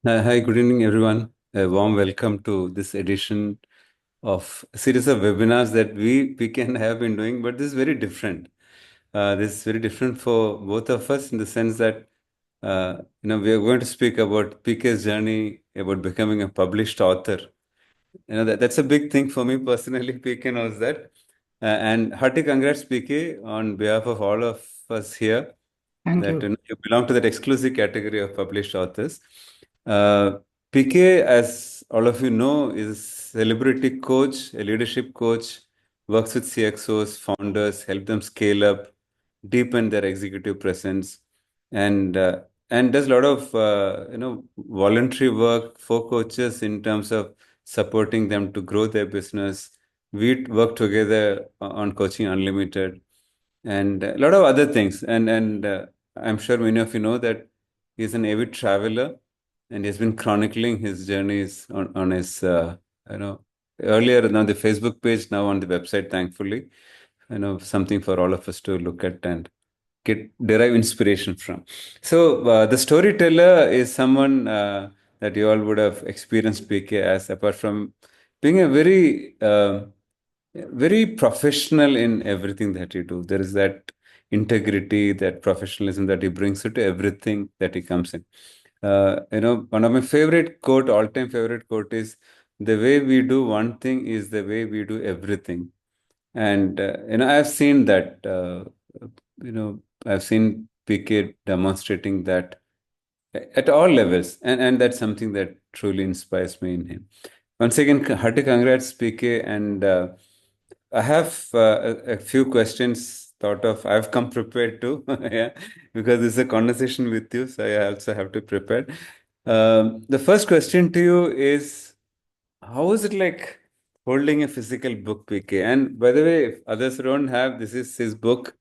Hi, good evening, everyone. A warm welcome to this edition of a series of webinars that we can have been doing, but this is very different. This is very different for both of us in the sense that we are going to speak about PK's journey about becoming a published author. That's a big thing for me personally. PK knows that, and hearty congrats, PK, on behalf of all of us here Thank that you. you belong to that exclusive category of published authors. Uh, PK, as all of you know, is a celebrity coach, a leadership coach, works with CXOs, founders, help them scale up, deepen their executive presence, and does a lot of voluntary work for coaches in terms of supporting them to grow their business. We work together on Coaching Unlimited and a lot of other things. And I'm sure many of you know that he's an avid traveler, and he's been chronicling his journeys on his you know earlier on the Facebook page, now on the website. Thankfully, something for all of us to look at and derive inspiration from. So the storyteller is someone that you all would have experienced PK as, apart from being a very professional in everything that he do. There is that integrity, that professionalism that he brings to everything that he comes in. One of my favorite quote, all-time favorite quote is, "The way we do one thing is the way we do everything." And I've seen that. I've seen PK demonstrating that at all levels, and that's something that truly inspires me in him. Once again, hearty congrats, PK, and I have a few questions thought of. I've come prepared too, yeah, because this is a conversation with you, so I also have to prepare. The first question to you is, how is it like holding a physical book, PK? And by the way, if others don't have, this is his book,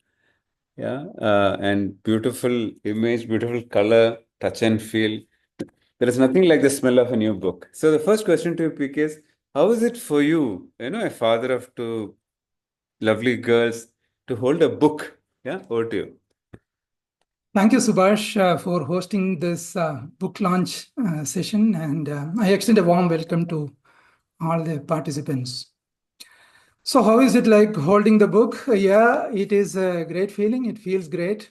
yeah, and beautiful image, beautiful color, touch and feel. There is nothing like the smell of a new book. So the first question to you, PK, is, how is it for you, a father of two lovely girls, to hold a book? Yeah, over to you. Thank you, Subhash, for hosting this book launch session. And I extend a warm welcome to all the participants. So, how is it like holding the book? Yeah, it is a great feeling. It feels great.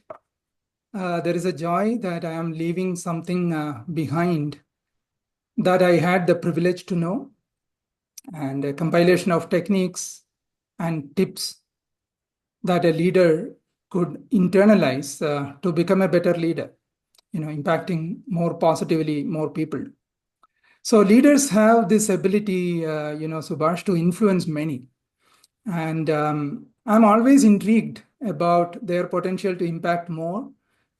There is a joy that I am leaving something behind that I had the privilege to know, and a compilation of techniques and tips that a leader could internalize to become a better leader, impacting more positively more people. So leaders have this ability, Subhash, to influence many. And I'm always intrigued about their potential to impact more,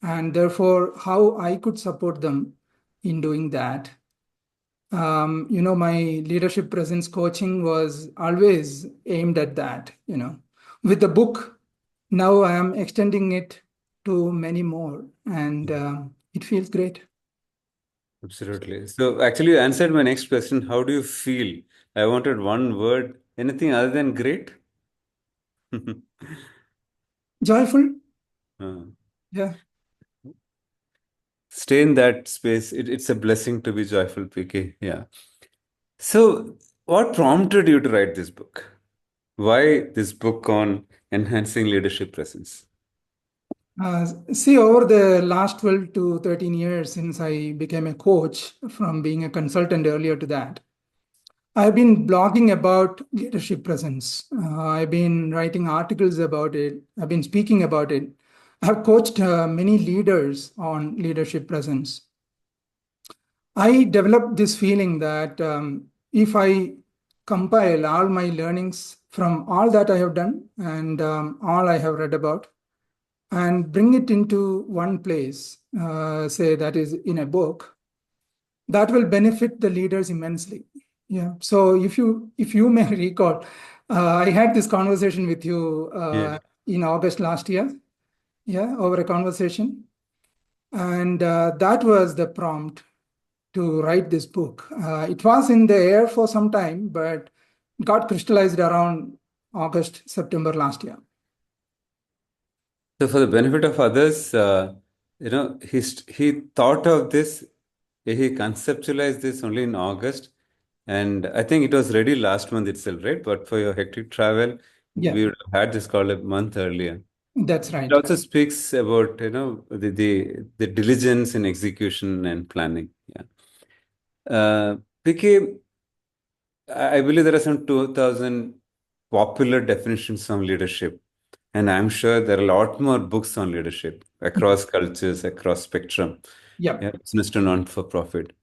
and therefore how I could support them in doing that. My leadership presence coaching was always aimed at that. With the book, now I am extending it to many more, and it feels great. Absolutely. So actually, you answered my next question. How do you feel? I wanted one word. Anything other than great? Joyful. Uh, Yeah. Stay in that space. It's a blessing to be joyful, PK. Yeah. So, what prompted you to write this book? Why this book on enhancing leadership presence? See, over the last 12 to 13 years since I became a coach from being a consultant earlier to that, I've been blogging about leadership presence. I've been writing articles about it. I've been speaking about it. I've coached many leaders on leadership presence. I developed this feeling that if I compile all my learnings from all that I have done and all I have read about, and bring it into one place, say that is in a book, that will benefit the leaders immensely. Yeah. So if you may recall, I had this conversation with you Yeah. in August last year. Yeah, over a conversation, and that was the prompt to write this book. It was in the air for some time, but got crystallized around August, September last year. So, for the benefit of others, he thought of this He conceptualized this only in August, and I think it was ready last month itself, right? But for your hectic travel, Yeah, we would have had this call a month earlier. that's It right. also speaks about, the diligence in execution and planning. Yeah. PK, I believe there are some 2,000 popular definitions on leadership, and I'm sure there are a lot more books on leadership across cultures, across spectrum. Yeah, Yeah, business to non-for-profit.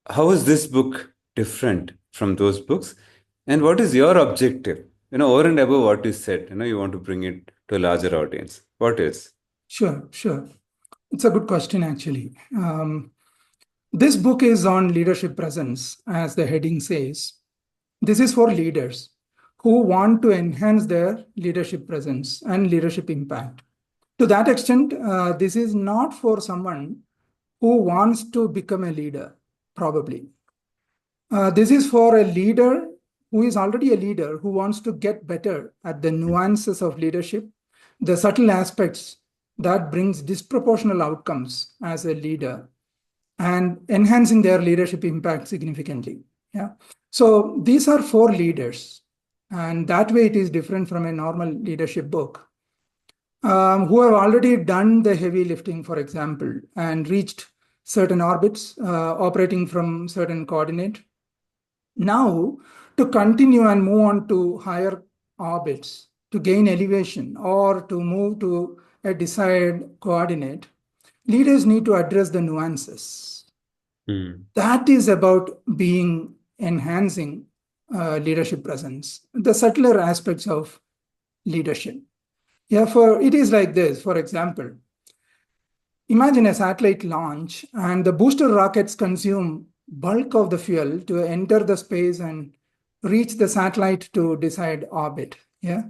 How is this book different from those books? And what is your objective? Over and above what you said, you want to bring it to a larger audience. What is? sure, sure. It's a good question, actually. This book is on leadership presence, as the heading says. This is for leaders who want to enhance their leadership presence and leadership impact. To that extent, this is not for someone who wants to become a leader, probably. This is for a leader who is already a leader who wants to get better at the nuances of leadership, the subtle aspects that brings disproportional outcomes as a leader, and enhancing their leadership impact significantly. Yeah. So these are for leaders, and that way it is different from a normal leadership book. Who have already done the heavy lifting, for example, and reached certain orbits, operating from certain coordinate. Now, to continue and move on to higher orbits, to gain elevation or to move to a desired coordinate, leaders need to address the nuances. That is about being enhancing leadership presence, the subtler aspects of leadership. Yeah, it is like this. For example, imagine a satellite launch and the booster rockets consume bulk of the fuel to enter the space and reach the satellite to desired orbit. Yeah.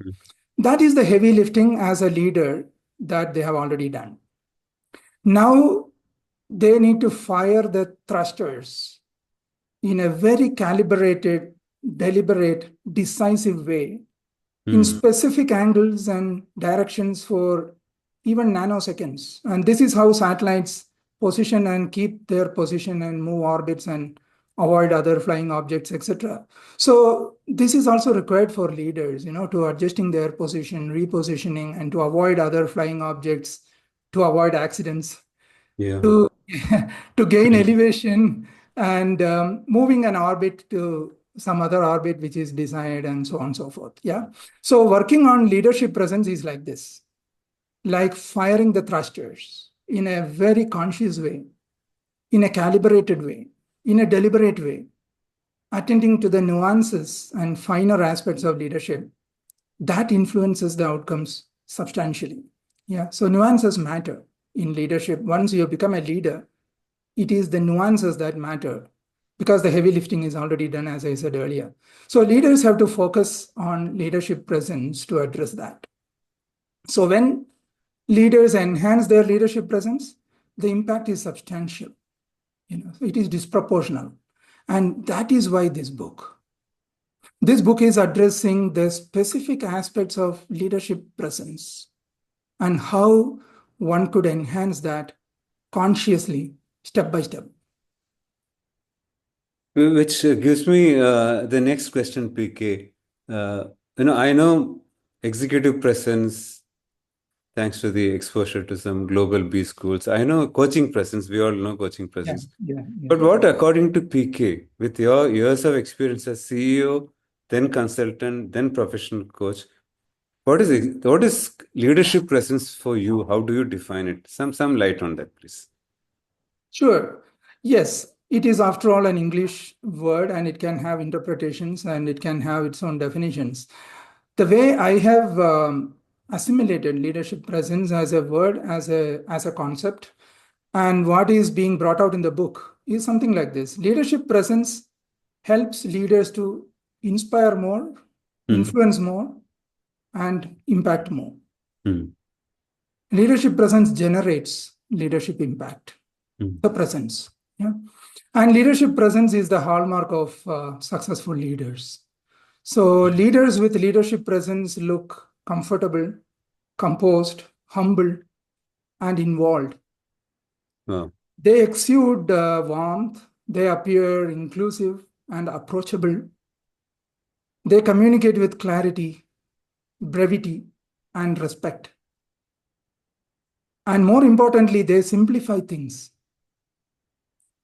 That is the heavy lifting as a leader that they have already done. Now they need to fire the thrusters in a very calibrated, deliberate, decisive way in specific angles and directions for even nanoseconds. And this is how satellites position and keep their position and move orbits and avoid other flying objects, etc. So this is also required for leaders, to adjusting their position, repositioning, and to avoid other flying objects, to avoid accidents, Yeah. to to gain elevation and moving an orbit to some other orbit which is desired, and so on and so forth. Yeah. So working on leadership presence is like this, like firing the thrusters in a very conscious way, in a calibrated way, in a deliberate way, attending to the nuances and finer aspects of leadership that influences the outcomes substantially. Yeah. So nuances matter in leadership. Once you become a leader, it is the nuances that matter because the heavy lifting is already done, as I said earlier. So leaders have to focus on leadership presence to address that. So when leaders enhance their leadership presence, the impact is substantial. It is disproportional. And that is why this book is addressing the specific aspects of leadership presence and how one could enhance that consciously, step by step. Which gives me the next question, PK. I know executive presence, thanks to the exposure to some global B schools. I know coaching presence, we all know coaching Yeah, presence. yeah, yeah. But what, according to PK, with your years of experience as CEO, then consultant, then professional coach, what is leadership presence for you? How do you define it? Some light on that, please. Sure. Yes, it is after all an English word and it can have interpretations and it can have its own definitions. The way I have assimilated leadership presence as a word, as a concept, and what is being brought out in the book is something like this. Leadership presence helps leaders to inspire more, influence more, and impact more. Leadership presence generates leadership impact, the presence. Yeah. And leadership presence is the hallmark of successful leaders. So leaders with leadership presence look comfortable, composed, humble, and involved. Wow. They exude warmth, they appear inclusive and approachable. They communicate with clarity, brevity, and respect. And more importantly, they simplify things.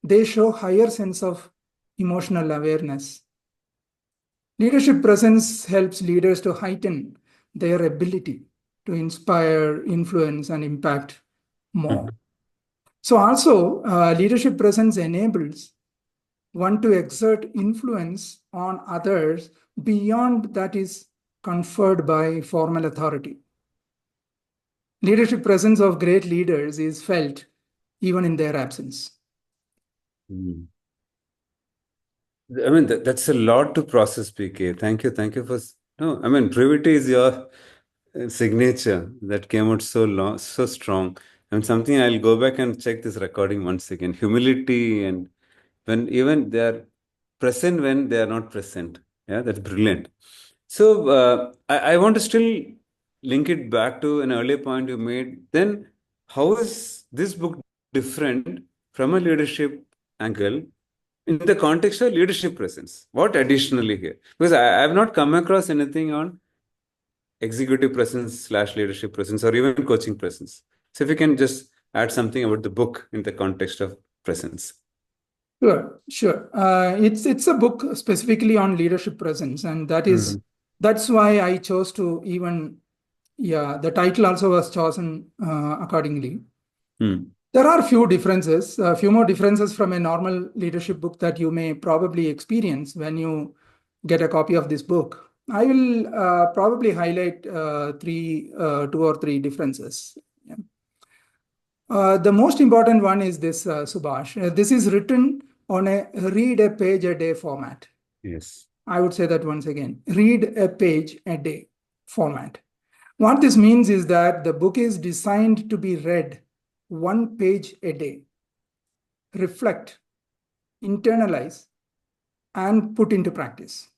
They show higher sense of emotional awareness. Leadership presence helps leaders to heighten their ability to inspire, influence, and impact more. Mhm. So also, leadership presence enables one to exert influence on others beyond that is conferred by formal authority. Leadership presence of great leaders is felt even in their absence. Mhm. I mean, that's a lot to process, PK. Thank you. Thank you for. No, I mean, brevity is your signature that came out so long, so strong. And something I'll go back and check this recording once again. Humility and when even they are present when they are not present. Yeah, that's brilliant. So I want to still link it back to an earlier point you made. Then, how is this book different from a leadership angle in the context of leadership presence? What additionally here? Because I have not come across anything on executive presence slash leadership presence or even coaching presence. So if you can just add something about the book in the context of presence. Sure, sure. It's a book specifically on leadership presence, and Mm. that's why I chose to even the title also was chosen accordingly. Mm. There are few differences, a few more differences from a normal leadership book that you may probably experience when you get a copy of this book. I will probably highlight two or three differences. Yeah. The most important one is this, Subhash. This is written on a read a page a day format. Yes. I would say that once again, read a page a day format. What this means is that the book is designed to be read one page a day, reflect, internalize, and put into practice.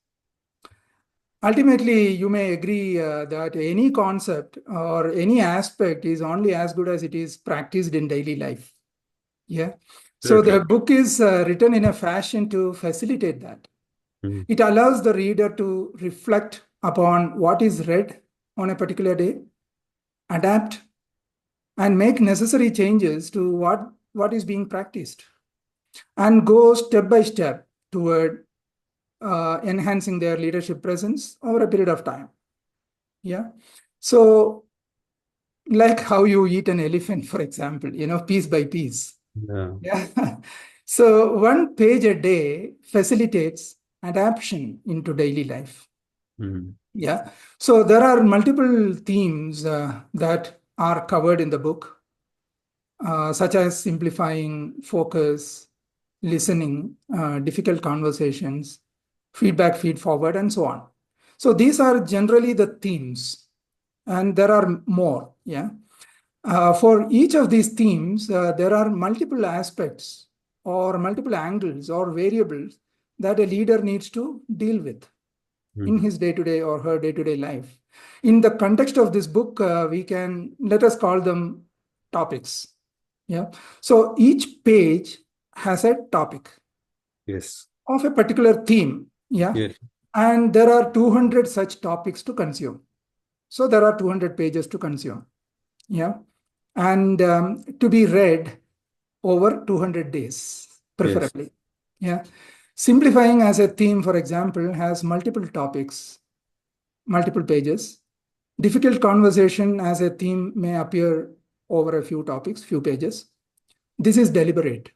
Ultimately, you may agree that any concept or any aspect is only as good as it is practiced in daily life. Yeah. So the Absolutely. book is written in a fashion to facilitate that. Mm. It allows the reader to reflect upon what is read on a particular day, adapt, and make necessary changes to what is being practiced, and go step by step toward enhancing their leadership presence over a period of time. Yeah. So, like how you eat an elephant, for example, piece by piece. Yeah. Yeah. So, one page a day facilitates adaptation into daily life. Mm. Yeah. So, there are multiple themes that are covered in the book, such as simplifying, focus, listening, difficult conversations, feedback, feed forward, and so on. So these are generally the themes, and there are more. Yeah. For each of these themes, there are multiple aspects or multiple angles or variables that a leader needs to deal with in Mm. his day-to-day or her day-to-day life. In the context of this book, we can let us call them topics. Yeah. So each page has a topic Yes. of a particular theme. Yeah. Yes. And there are 200 such topics to consume. So there are 200 pages to consume. Yeah. And to be read over 200 days, Yes. preferably. Yeah. Simplifying as a theme, for example, has multiple topics, multiple pages. Difficult conversation as a theme may appear over a few topics, few pages. This is deliberate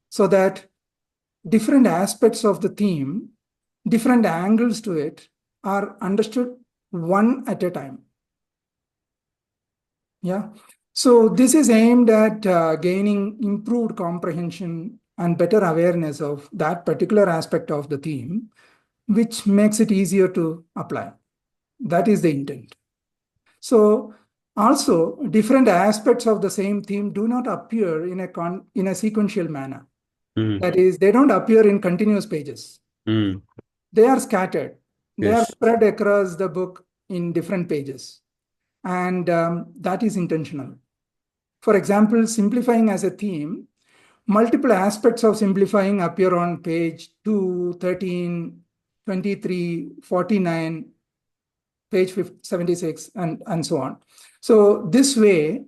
so that different aspects of the theme, different angles to it are understood one at a time. Yeah. So this is aimed at gaining improved comprehension and better awareness of that particular aspect of the theme, which makes it easier to apply. That is the intent. So also different aspects of the same theme do not appear in a sequential manner. Mm. That is, they don't appear in continuous pages. Mm. They are scattered. They are Yes. spread across the book in different pages. And that is intentional. For example, simplifying as a theme Multiple aspects of simplifying appear on page 2, 13, 23, 49, page 76, and so on. So this way,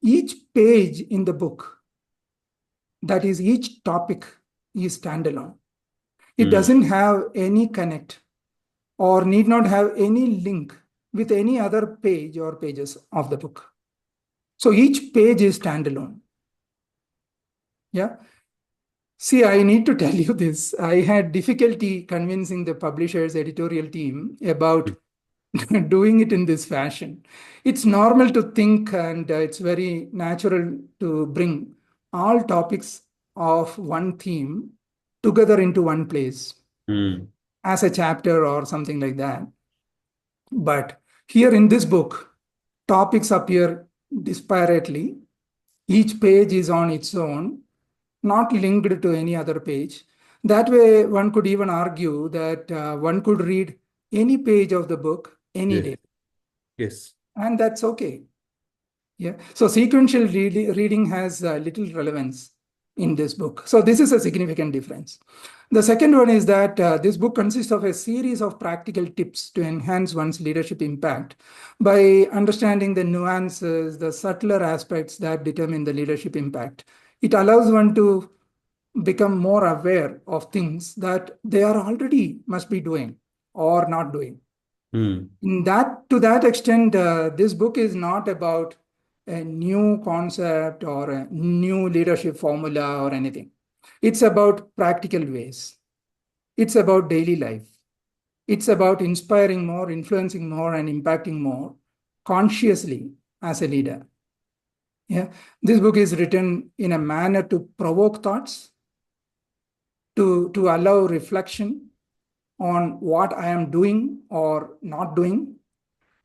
each page in the book, that is, each topic is standalone. It doesn't have any connect or need not have any link with any other page or pages of the book. So each page is standalone. Yeah. See, I need to tell you this. I had difficulty convincing the publisher's editorial team about doing it in this fashion. It's normal to think, and it's very natural to bring all topics of one theme together into one place as a chapter or something like that. But here in this book, topics appear disparately. Each page is on its own, not linked to any other page. That way, one could even argue that one could read any page of the book any day. Yes. And that's okay. Yeah. So sequential reading has little relevance in this book. So this is a significant difference. The second one is that this book consists of a series of practical tips to enhance one's leadership impact by understanding the nuances, the subtler aspects that determine the leadership impact. It allows one to become more aware of things that they are already must be doing or not doing. To that extent, this book is not about a new concept or a new leadership formula or anything. It's about practical ways. It's about daily life. It's about inspiring more, influencing more, and impacting more consciously as a leader. Yeah, this book is written in a manner to provoke thoughts, to allow reflection on what I am doing or not doing,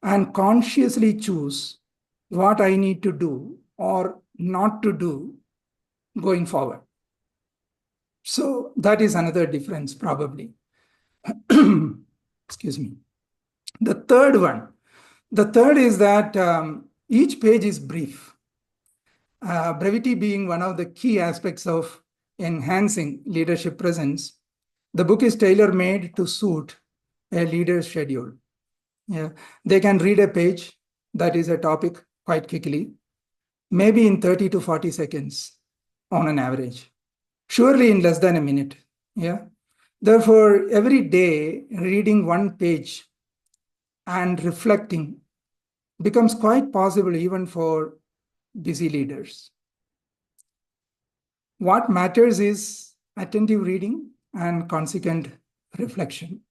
and consciously choose what I need to do or not to do going forward. So that is another difference, probably. Excuse me. The third is that each page is brief. Brevity being one of the key aspects of enhancing leadership presence, the book is tailor-made to suit a leader's schedule. Yeah, they can read a page that is a topic quite quickly, maybe in 30 to 40 seconds on an average, surely in less than a minute. Yeah. Therefore, every day reading one page and reflecting becomes quite possible even for busy leaders. What matters is attentive reading and consequent reflection.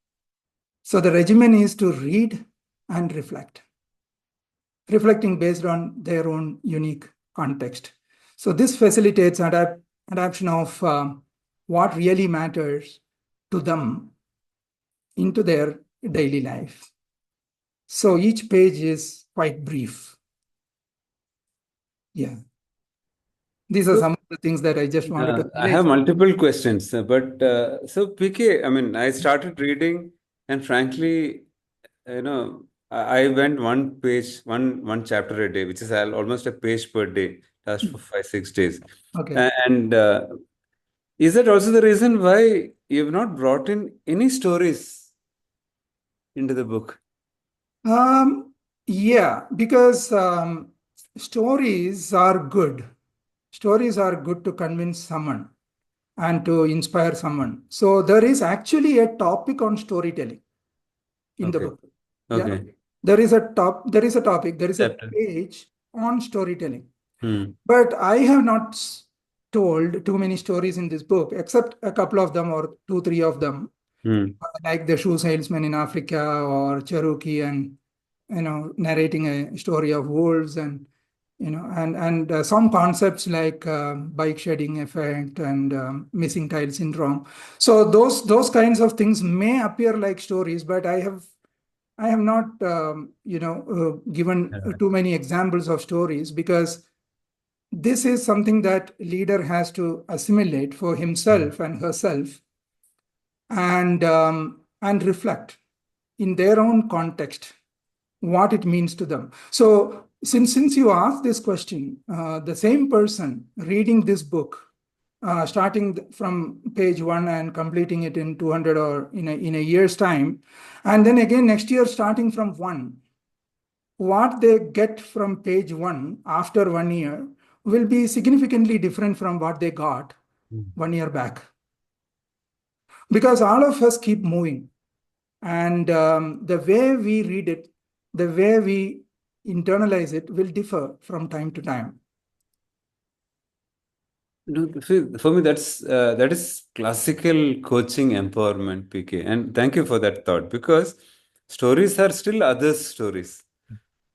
So the regimen is to read and reflect, reflecting based on their own unique context. So this facilitates adaptation of what really matters to them into their daily life. So each page is quite brief. Yeah. These are some of the things that I just wanted to I have highlight. multiple questions, but so PK, I mean, I started reading, and frankly, I went one chapter a day, which is almost a page per day, lasts for 5, 6 days. Okay. And is that also the reason why you've not brought in any stories into the book? Yeah, because stories are good. Stories are good to convince someone and to inspire someone. So there is actually a topic on storytelling in the book. Yeah. Okay. There is a topic, there is a Chapter. page on storytelling. But I have not told too many stories in this book, except a couple of them or 2, 3 of them, like the shoe salesman in Africa or Cherokee, and narrating a story of wolves, and some concepts like bike shedding effect and missing tile syndrome. So those kinds of things may appear like stories, but I have not given too many examples of stories, because this is something that leader has to assimilate for himself and herself, and reflect in their own context what it means to them. So since you asked this question, the same person reading this book starting from page 1 and completing it in 200 or in a year's time, and then again next year starting from 1, what they get from page 1 after 1 year will be significantly different from what they got 1 year back, because all of us keep moving, and the way we read it, the way we internalize it will differ from time to time. No, for me, that is classical coaching empowerment, PK. And thank you for that thought, because stories are still others' stories.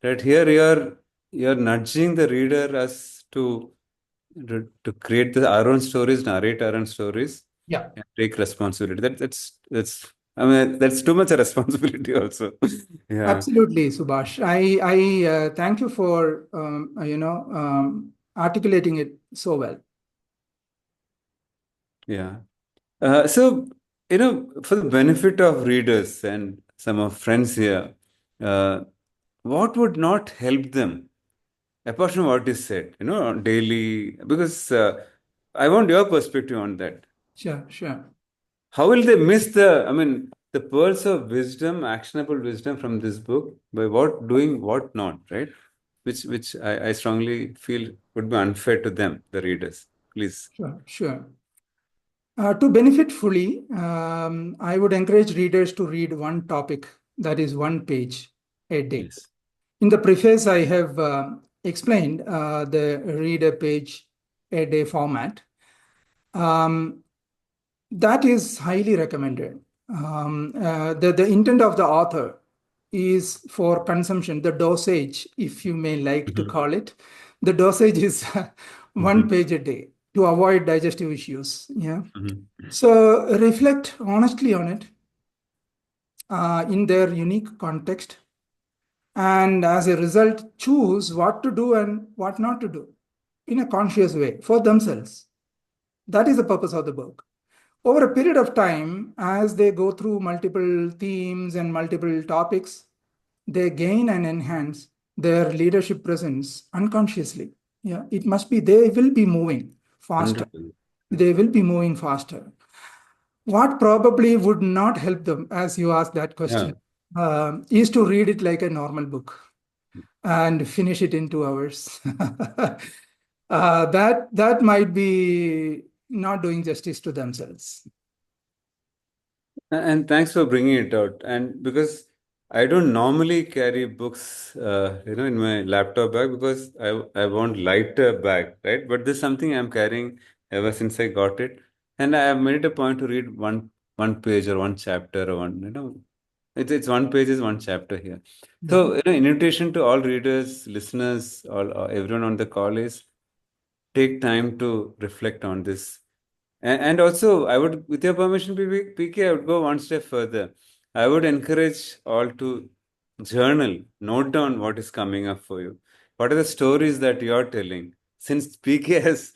Right here, you're nudging the reader as to create our own stories, narrate our own stories, Yeah. and take responsibility. That's I mean that's too much a responsibility also. Yeah, Absolutely, Subhash. I thank you for articulating it so well. yeah. So for the benefit of readers and some of friends here, uh, what would not help them apart from what is said, on daily? Because I want your perspective on that. Sure, sure. How will they miss the pearls of wisdom, actionable wisdom from this book by what doing, what not, right? Which I strongly feel would be unfair to them, the readers. Please. Sure, sure. To benefit fully, I would encourage readers to read one topic, that is one page a day. Yes. In the preface, I have explained the read a page a day format. That is highly recommended. The intent of the author is for consumption, the dosage, if you may like to Mhm. call it. The dosage is one Mhm. page a day to avoid digestive issues. Yeah. Mhm. So reflect honestly on it in their unique context. And as a result, choose what to do and what not to do in a conscious way for themselves. That is the purpose of the book. Over a period of time, as they go through multiple themes and multiple topics, they gain and enhance their leadership presence unconsciously. Yeah, it must be, they will be moving faster. 100%. They will be moving faster. What probably would not help them, as you asked that Yeah. question, is to read it like a normal book and finish it in 2 hours. That might be not doing justice to themselves. And thanks for bringing it out. And because I don't normally carry books, in my laptop bag, because I want lighter bag, right? But this is something I'm carrying ever since I got it, and I have made it a point to read one page or one chapter or it's one page is one chapter here. Yeah. So invitation to all readers, listeners, all everyone on the call is take time to reflect on this. And also, I would, with your permission, PK, I would go one step further. I would encourage all to journal, note down what is coming up for you. What are the stories that you're telling? Since PK has,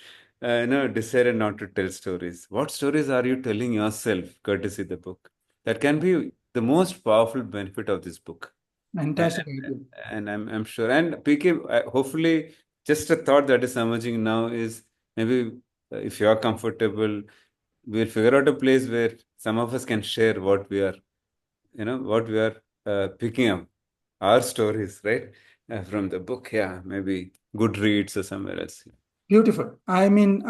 decided not to tell stories, what stories are you telling yourself, courtesy the book? That can be the most powerful benefit of this book. And, Fantastic idea. and I'm sure. And PK, hopefully, just a thought that is emerging now is maybe if you're comfortable, we'll figure out a place where some of us can share what we are picking up, our stories, right? From the book, yeah, maybe Goodreads or somewhere else. Beautiful. I mean,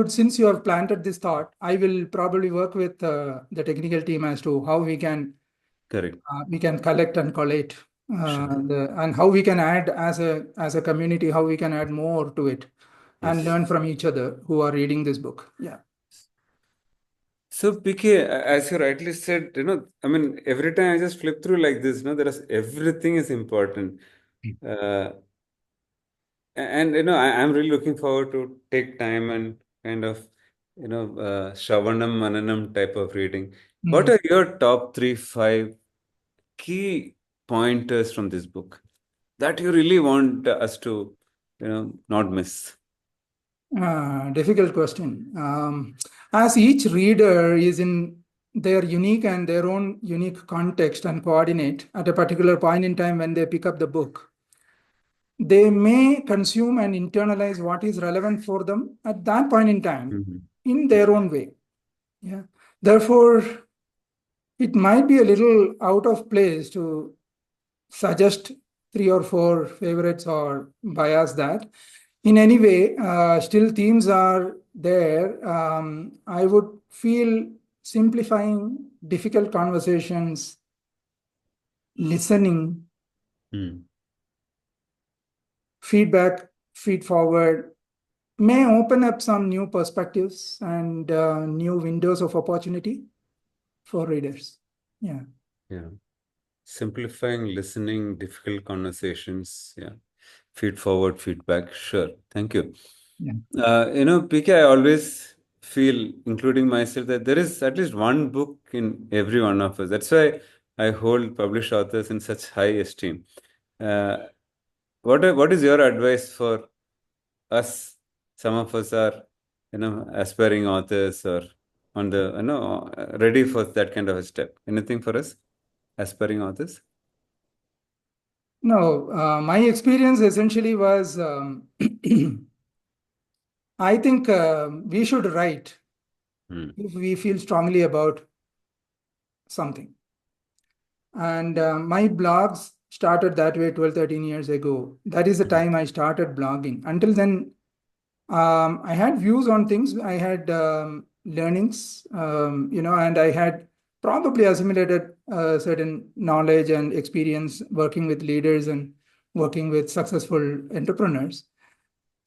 since you have planted this thought, I will probably work with the technical team as to how Correct. we can collect and collate Sure. and how we can add as a community, how we can add more to it and Yes. learn from each other who are reading this book. Yeah. So, PK, as you rightly said, every time I just flip through like this, everything is important. Uh, and I'm really looking forward to take time and kind of Shravanam Mananam type of reading. What Mhm. are your top 3, 5 key pointers from this book that you really want us to not miss? Difficult question. As each reader is in their unique and their own unique context and coordinate at a particular point in time when they pick up the book, they may consume and internalize what is relevant for them at that point in time. Mhm. in their own way. Yeah. Therefore, it might be a little out of place to suggest 3 or 4 favorites or bias that. In any way, still themes are there. I would feel simplifying difficult conversations, listening, Hmm. feedback, feed forward may open up some new perspectives and new windows of opportunity for readers. Yeah. Yeah. Simplifying, listening, difficult conversations. Yeah. Feed forward feedback. Sure. Thank you. Yeah. PK, I always feel, including myself, that there is at least one book in every one of us. That's why I hold published authors in such high esteem. Uh, what is your advice for us? Some of us are, aspiring authors or on the, ready for that kind of a step. Anything for us, aspiring authors? No, my experience essentially was I think we should write Hmm. if we feel strongly about something. And my blogs started that way 12, 13 years ago. That is the Hmm. time I started blogging. Until then, I had views on things, I had learnings, and I had probably assimilated certain knowledge and experience working with leaders and working with successful entrepreneurs.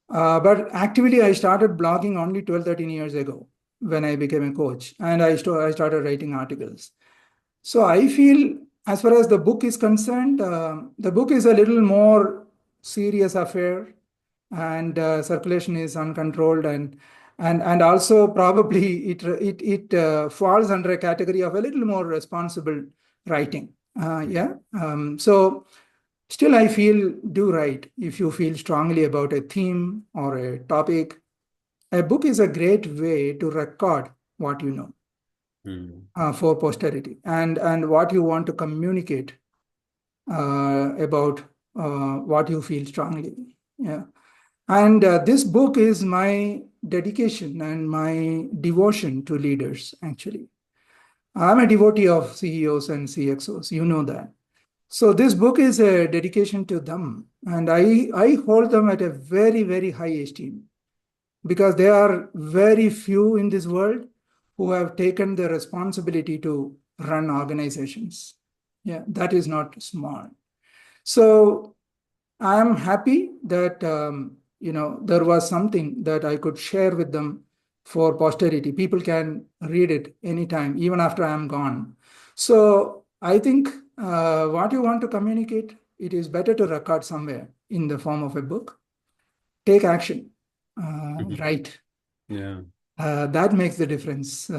But actively, I started blogging only 12, 13 years ago when I became a coach, and I started writing articles. So I feel, as far as the book is concerned, the book is a little more serious affair, and circulation is uncontrolled, and also probably it falls under a category of a little more responsible writing. Yeah. So still, I feel do write if you feel strongly about a theme or a topic. A book is a great way to record what you know Hmm. for posterity and what you want to communicate about what you feel strongly. Yeah. And this book is my dedication and my devotion to leaders, actually. I'm a devotee of CEOs and CXOs, you know that. So this book is a dedication to them, and I hold them at a very, very high esteem because there are very few in this world who have taken the responsibility to run organizations. Yeah, that is not small. So I'm happy that there was something that I could share with them for posterity. People can read it anytime, even after I'm gone. So I think what you want to communicate, it is better to record somewhere in the form of a book. Take action, write. Yeah. That makes the difference.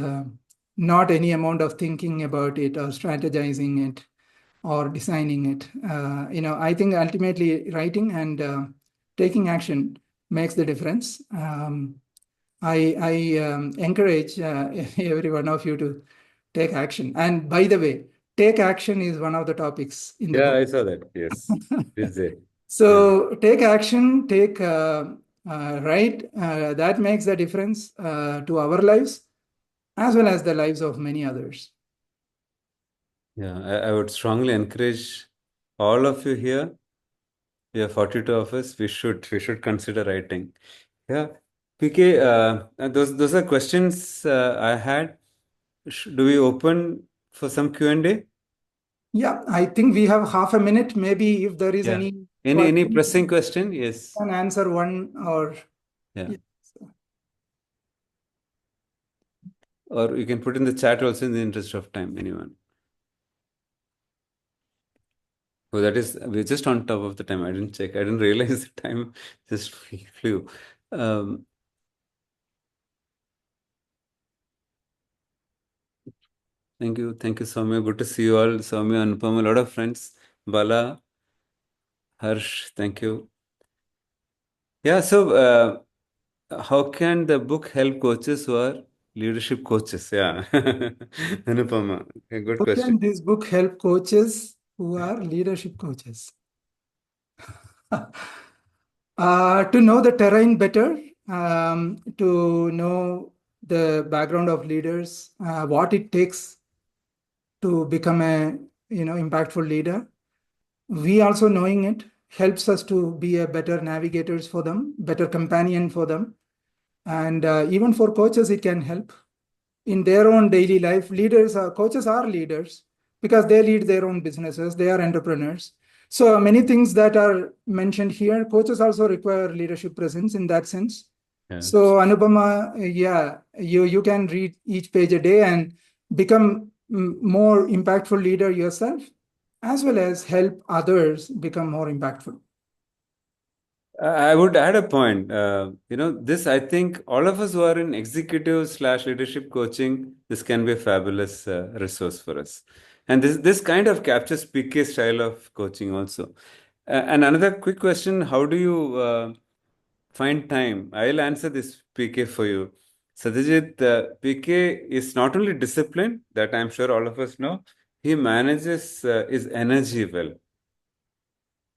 Not any amount of thinking about it or strategizing it or designing it. I think ultimately writing and taking action makes the difference. I encourage every one of you to take action. And by the way, take action is one of the topics in the Yeah, book. I saw that. Yes. Is it? Yeah. So take action, take right. That makes the difference to our lives as well as the lives of many others. Yeah. I would strongly encourage all of you here. We have 42 of us. We should consider writing. Yeah. PK, those are questions I had. Do we open for some Q&A? Yeah, I think we have half a minute. Maybe if there is Yeah. any Any question, pressing question? Yes. can answer one or Yeah. yeah. Or you can put in the chat also in the interest of time. Anyone? Oh, that is, we're just on top of the time. I didn't check. I didn't realize the time just flew. Um, Thank you. Thank you, Soumya. Good to see you all. Soumya, Anupam, a lot of friends. Bala, Harsh, thank you. Yeah, so how can the book help coaches who are leadership coaches? Yeah. Anupama, a good How question. can this book help coaches who are leadership coaches? To know the terrain better, to know the background of leaders, what it takes to become a impactful leader. We also knowing it helps us to be a better navigators for them, better companion for them. And even for coaches, it can help in their own daily life. Coaches are leaders because they lead their own businesses. They are entrepreneurs. So many things that are mentioned here, coaches also require leadership presence in that sense. Yeah. So Anupama, yeah, you can read each page a day and become more impactful leader yourself, as well as help others become more impactful. I would add a point. This, I think all of us who are in executive/leadership coaching, this can be a fabulous resource for us. And this kind of captures PK style of coaching also. And another quick question, how do you find time? I'll answer this PK for you. Satyajit, PK is not only disciplined, that I'm sure all of us know, he manages his energy well.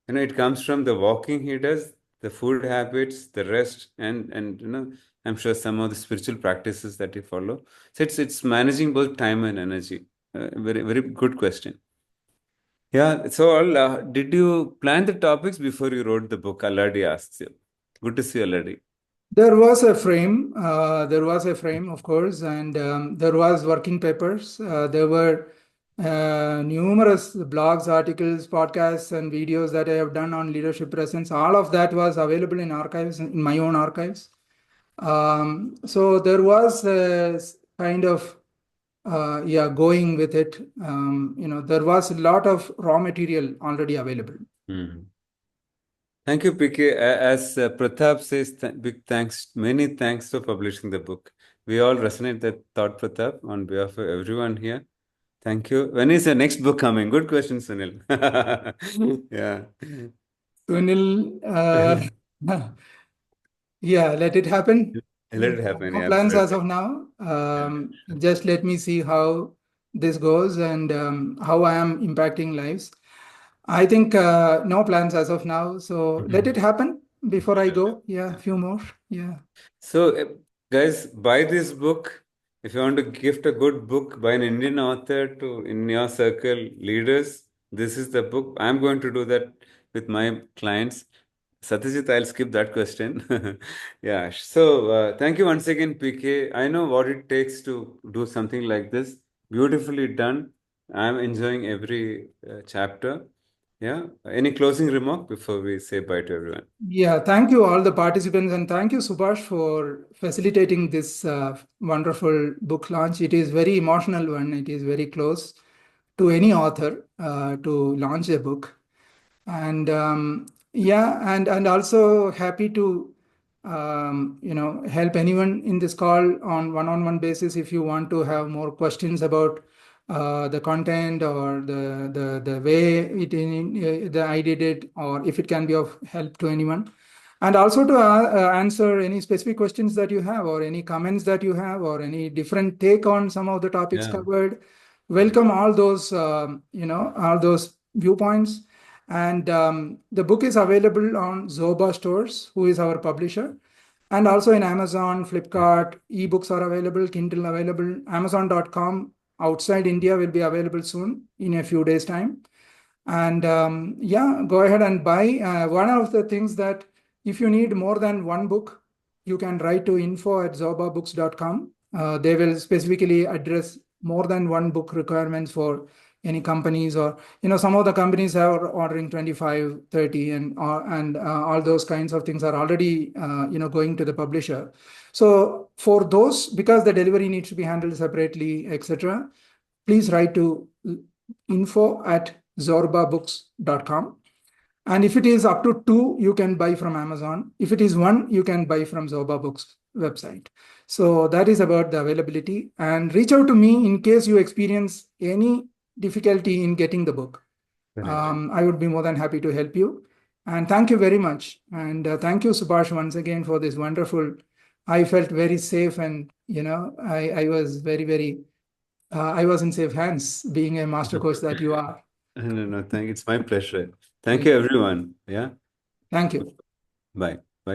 It comes from the walking he does, the food habits, the rest, and I'm sure some of the spiritual practices that he follow. So it's managing both time and energy. Very very good question. Yeah. So did you plan the topics before you wrote the book? Already asked you. Good to see you, already. There was a frame. Of course, and there was working papers. There were numerous blogs, articles, podcasts, and videos that I have done on leadership presence. All of that was available in archives, in my own archives. So there was a kind of going with it. There was a lot of raw material already available. Hmm. Thank you, PK. As Pratap says, many thanks for publishing the book. We all resonate that thought, Pratap, on behalf of everyone here. Thank you. When is the next book coming? Good question, Sunil. Yeah. Sunil, yeah, let it happen. Let it happen. No Yeah, plans as absolutely. of now. Just let me see how this goes and how I am impacting lives. I think no plans as of now. So let it happen before I go. Yeah, a few more. Yeah. So, guys, buy this book. If you want to gift a good book by an Indian author to in your circle leaders, this is the book. I'm going to do that with my clients. Satyajit, I'll skip that question. Yeah. So, thank you once again, PK. I know what it takes to do something like this. Beautifully done. I'm enjoying every chapter. Yeah. Any closing remark before we say bye to everyone? Yeah, thank you all the participants and thank you Subhash for facilitating this wonderful book launch. It is very emotional one. It is very close to any author to launch a book. And and also happy to help anyone in this call on one-on-one basis if you want to have more questions about the content or the way I did it, or if it can be of help to anyone. And also to answer any specific questions that you have, or any comments that you have, or any different take on some of the topics covered. Welcome all those, all those viewpoints. And the book is available on Zorba Stores, who is our publisher, and also in Amazon, Flipkart. Ebooks are available, Kindle available. Amazon.com outside India will be available soon in a few days' time. And go ahead and buy. One of the things that if you need more than one book, you can write to info@zorbabooks.com. They will specifically address more than one book requirements for any companies, or some of the companies are ordering 25, 30, and all those kinds of things are already going to the publisher. So for those, because the delivery needs to be handled separately, etc., please write to info@zorbabooks.com. And if it is up to 2, you can buy from Amazon. If it is 1, you can buy from Zorba Books website. So that is about the availability. And reach out to me in case you experience any difficulty in getting the book. I would be more than happy to help you. And thank you very much. And thank you, Subhash, once again for this wonderful. I felt very safe, and I was very, very. I was in safe hands, being a master coach that you are. No, thank. It's my pleasure. Thank you, everyone. Yeah. Thank you. Bye.